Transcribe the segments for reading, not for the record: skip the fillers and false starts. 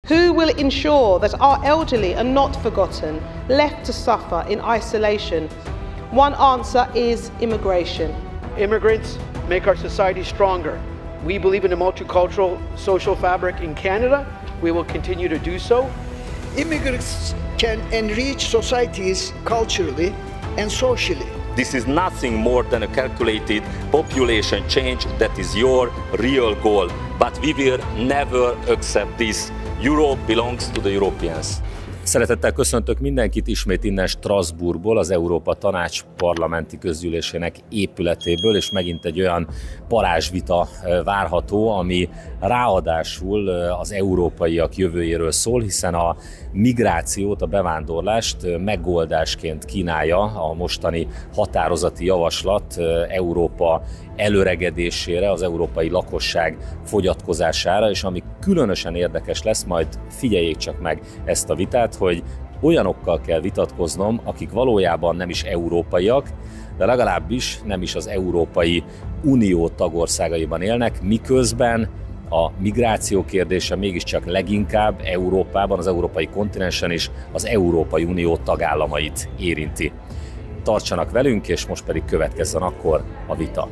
Who will ensure that our elderly are not forgotten, left to suffer in isolation? One answer is immigration. Immigrants make our society stronger. We believe in a multicultural social fabric in Canada. We will continue to do so. Immigrants can enrich societies culturally and socially. This is nothing more than a calculated population change that is your real goal. But we will never accept this. Europe belongs to the Europeans. Szeretettel köszöntök mindenkit ismét innen Strasbourgból, az Európa Tanács parlamenti közgyűlésének épületéből, és megint egy olyan parázsvita várható, ami ráadásul az európaiak jövőjéről szól, hiszen a migrációt, a bevándorlást megoldásként kínálja a mostani határozati javaslat Európa előregedésére, az európai lakosság fogyatkozására, és ami különösen érdekes lesz, majd figyeljék csak meg ezt a vitát, hogy olyanokkal kell vitatkoznom, akik valójában nem is európaiak, de legalábbis nem is az Európai Unió tagországaiban élnek, miközben a migráció kérdése mégiscsak leginkább Európában, az európai kontinensen is az Európai Unió tagállamait érinti. Tartsanak velünk, és most pedig következzen akkor a vita.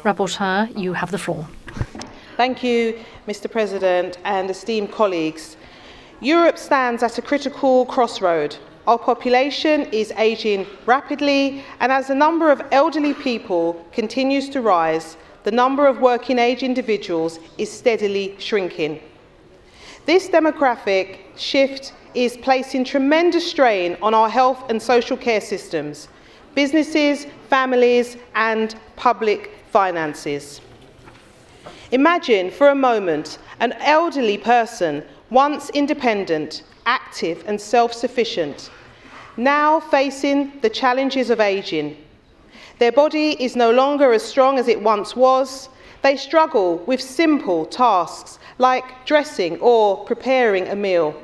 Rapporteur, you have the floor. Thank you, Mr. President and esteemed colleagues. Europe stands at a critical crossroad. Our population is ageing rapidly, and as the number of elderly people continues to rise, the number of working age individuals is steadily shrinking. This demographic shift is placing tremendous strain on our health and social care systems, businesses, families, and public finances. Imagine for a moment an elderly person, once independent, active and self-sufficient, now facing the challenges of ageing. Their body is no longer as strong as it once was. They struggle with simple tasks like dressing or preparing a meal.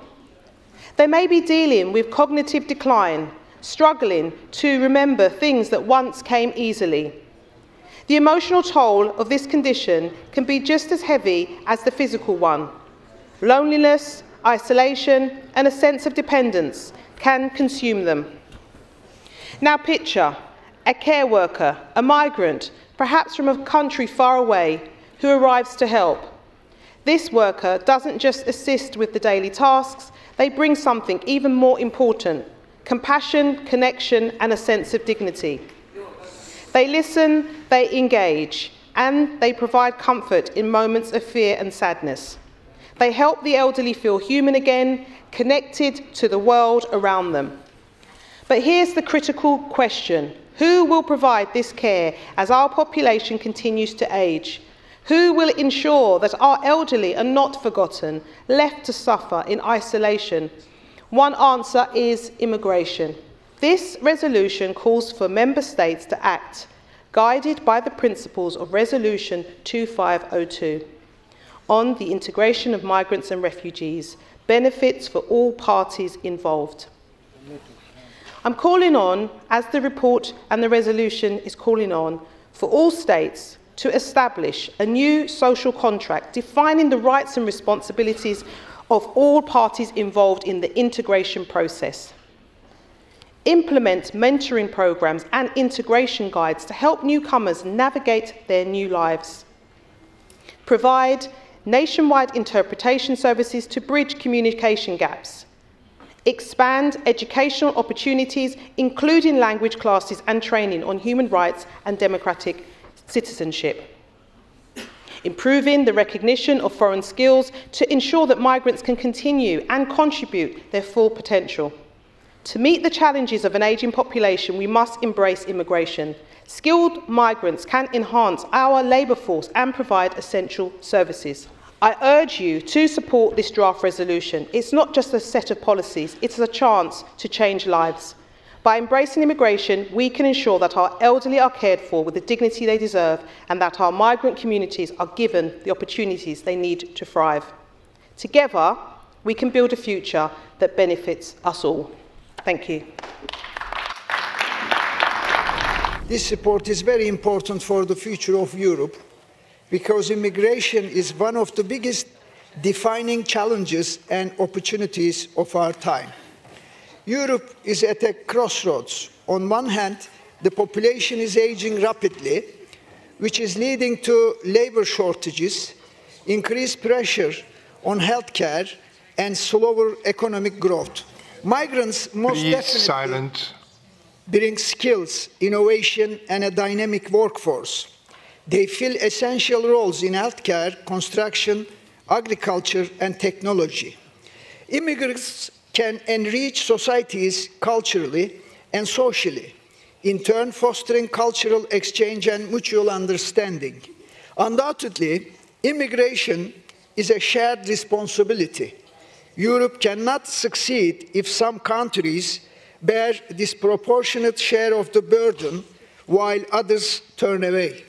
They may be dealing with cognitive decline, struggling to remember things that once came easily. The emotional toll of this condition can be just as heavy as the physical one. Loneliness, isolation, and a sense of dependence can consume them. Now picture a care worker, a migrant, perhaps from a country far away, who arrives to help. This worker doesn't just assist with the daily tasks, they bring something even more important: compassion, connection, and a sense of dignity. They listen, they engage, and they provide comfort in moments of fear and sadness. They help the elderly feel human again, connected to the world around them. But here's the critical question: who will provide this care as our population continues to age? Who will ensure that our elderly are not forgotten, left to suffer in isolation? One answer is immigration. This resolution calls for member states to act, guided by the principles of Resolution 2502, on the integration of migrants and refugees, benefits for all parties involved. I'm calling on, as the report and the resolution is calling on, for all states to establish a new social contract defining the rights and responsibilities of all parties involved in the integration process. Implement mentoring programs and integration guides to help newcomers navigate their new lives. Provide nationwide interpretation services to bridge communication gaps. Expand educational opportunities, including language classes and training on human rights and democratic citizenship. Improving the recognition of foreign skills to ensure that migrants can continue and contribute their full potential. To meet the challenges of an ageing population, we must embrace immigration. Skilled migrants can enhance our labour force and provide essential services. I urge you to support this draft resolution. It's not just a set of policies, it's a chance to change lives. By embracing immigration, we can ensure that our elderly are cared for with the dignity they deserve and that our migrant communities are given the opportunities they need to thrive. Together, we can build a future that benefits us all. Thank you. This support is very important for the future of Europe because immigration is one of the biggest defining challenges and opportunities of our time. Europe is at a crossroads. On one hand, the population is aging rapidly, which is leading to labor shortages, increased pressure on healthcare, and slower economic growth. Migrants most definitely bring skills, innovation, and a dynamic workforce. They fill essential roles in healthcare, construction, agriculture, and technology. Immigrants can enrich societies culturally and socially, in turn fostering cultural exchange and mutual understanding. Undoubtedly, immigration is a shared responsibility. Europe cannot succeed if some countries bear a disproportionate share of the burden while others turn away.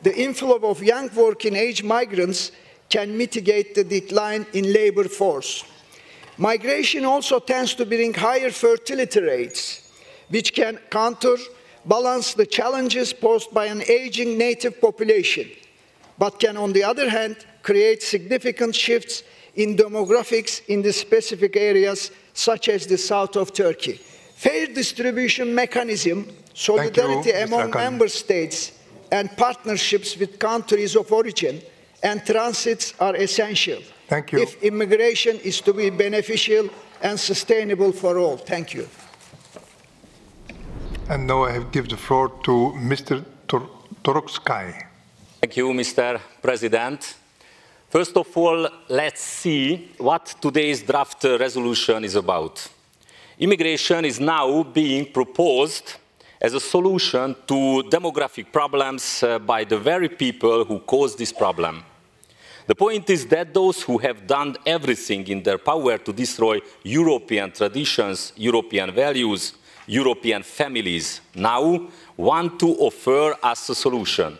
The inflow of young working-age migrants can mitigate the decline in labor force. Migration also tends to bring higher fertility rates, which can counterbalance the challenges posed by an aging native population, but can, on the other hand, create significant shifts in demographics in the specific areas, such as the south of Turkey. Fair distribution mechanism, solidarity among member states, and partnerships with countries of origin and transits are essential. Thank you. If immigration is to be beneficial and sustainable for all. Thank you. And now I give the floor to Mr. Toroczkai. Thank you, Mr. President. First of all, let's see what today's draft resolution is about. Immigration is now being proposed as a solution to demographic problems by the very people who caused this problem. The point is that those who have done everything in their power to destroy European traditions, European values, European families, now want to offer us a solution.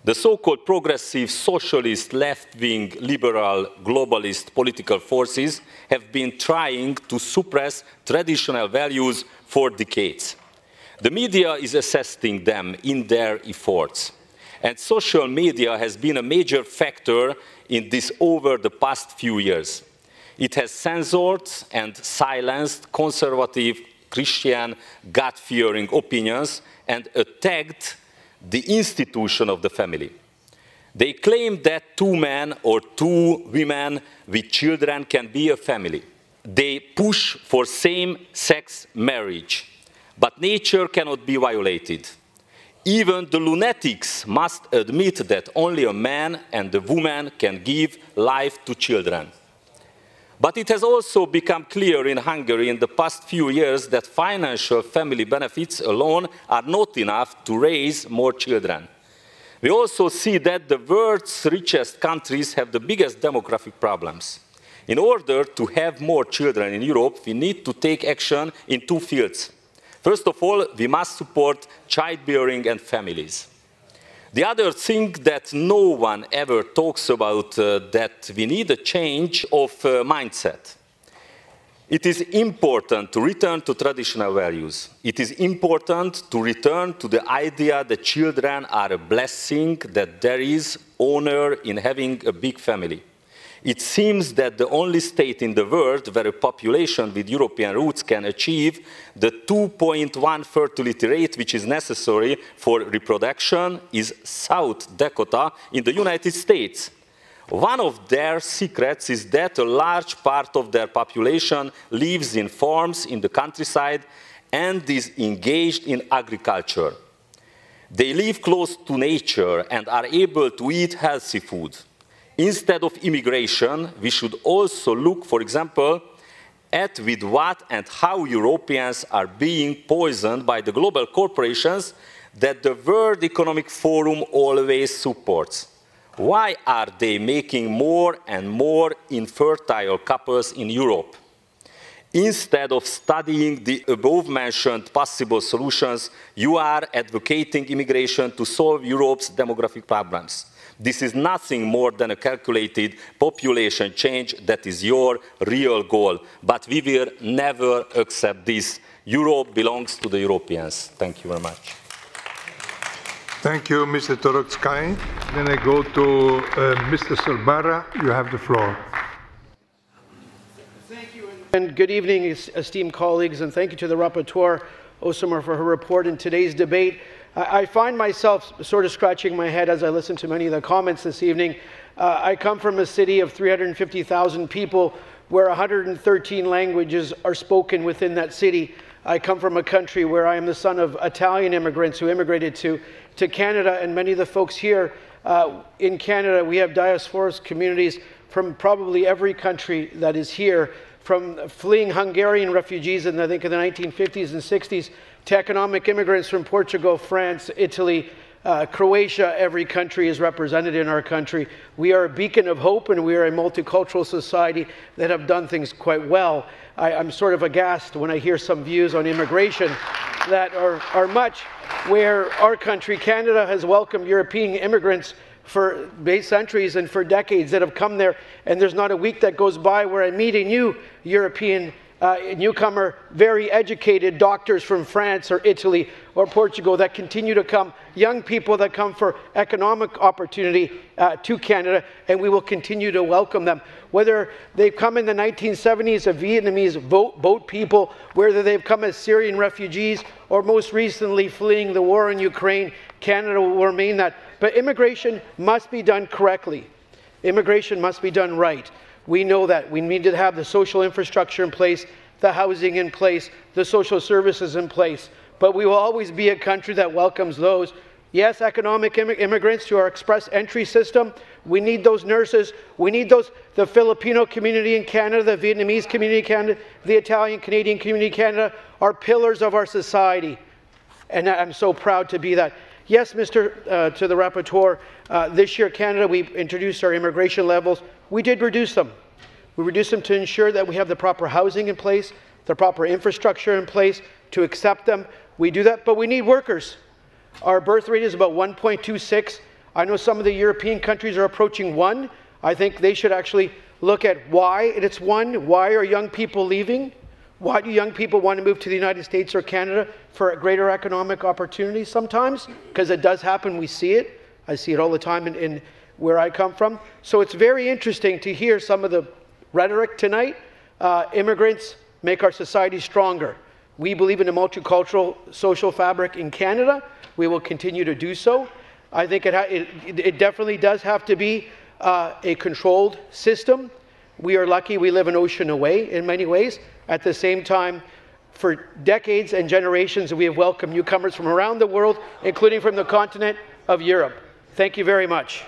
The so-called progressive, socialist, left-wing, liberal, globalist political forces have been trying to suppress traditional values for decades. The media is assisting them in their efforts. And social media has been a major factor in this over the past few years. It has censored and silenced conservative, Christian, God-fearing opinions and attacked the institution of the family. They claim that two men or two women with children can be a family. They push for same-sex marriage, but nature cannot be violated. Even the lunatics must admit that only a man and a woman can give life to children. But it has also become clear in Hungary in the past few years that financial family benefits alone are not enough to raise more children. We also see that the world's richest countries have the biggest demographic problems. In order to have more children in Europe, we need to take action in two fields. First of all, we must support childbearing and families. The other thing that no one ever talks about that we need a change of mindset. It is important to return to traditional values. It is important to return to the idea that children are a blessing, that there is honor in having a big family. It seems that the only state in the world where a population with European roots can achieve the 2.1 fertility rate, which is necessary for reproduction, is South Dakota in the United States. One of their secrets is that a large part of their population lives in farms in the countryside and is engaged in agriculture. They live close to nature and are able to eat healthy food. Instead of immigration, we should also look, for example, at with what and how Europeans are being poisoned by the global corporations that the World Economic Forum always supports. Why are they making more and more infertile couples in Europe? Instead of studying the above-mentioned possible solutions, you are advocating immigration to solve Europe's demographic problems. This is nothing more than a calculated population change that is your real goal. But we will never accept this. Europe belongs to the Europeans. Thank you very much. Thank you, Mr. Toroczkai. Then I go to Mr. Sorbara. You have the floor. Thank you, and good evening, esteemed colleagues, and thank you to the rapporteur, Osama, for her report in today's debate. I find myself sort of scratching my head as I listen to many of the comments this evening. I come from a city of 350,000 people where 113 languages are spoken within that city. I come from a country where I am the son of Italian immigrants who immigrated to Canada, and many of the folks here in Canada, we have diaspora communities from probably every country that is here, from fleeing Hungarian refugees in, I think, in the 1950s and 60s, to economic immigrants from Portugal, France, Italy, Croatia. Every country is represented in our country. We are a beacon of hope, and we are a multicultural society that have done things quite well. I'm sort of aghast when I hear some views on immigration that are much where our country, Canada, has welcomed European immigrants for centuries and for decades that have come there, and there's not a week that goes by where I meet a new European newcomer, very educated doctors from France or Italy or Portugal that continue to come, young people that come for economic opportunity to Canada, and we will continue to welcome them. Whether they've come in the 1970s as Vietnamese boat people, whether they've come as Syrian refugees, or most recently fleeing the war in Ukraine, Canada will remain that. But immigration must be done correctly. Immigration must be done right. We know that. We need to have the social infrastructure in place, the housing in place, the social services in place. But we will always be a country that welcomes those. Yes, economic immigrants to our express entry system. We need those nurses. We need the Filipino community in Canada, the Vietnamese community in Canada, the Italian Canadian community in Canada are pillars of our society. And I'm so proud to be that. Yes, to the rapporteur, this year Canada, we introduced our immigration levels. We did reduce them. We reduced them to ensure that we have the proper housing in place, the proper infrastructure in place to accept them. We do that, but we need workers. Our birth rate is about 1.26. I know some of the European countries are approaching 1. I think they should actually look at why it's 1. Why are young people leaving? Why do young people want to move to the United States or Canada for a greater economic opportunities sometimes? Because it does happen, we see it. I see it all the time in where I come from. So it's very interesting to hear some of the rhetoric tonight. Immigrants make our society stronger. We believe in a multicultural social fabric in Canada. We will continue to do so. I think it definitely does have to be a controlled system. We are lucky we live an ocean away in many ways. At the same time, for decades and generations, we have welcomed newcomers from around the world, including from the continent of Europe. Thank you very much.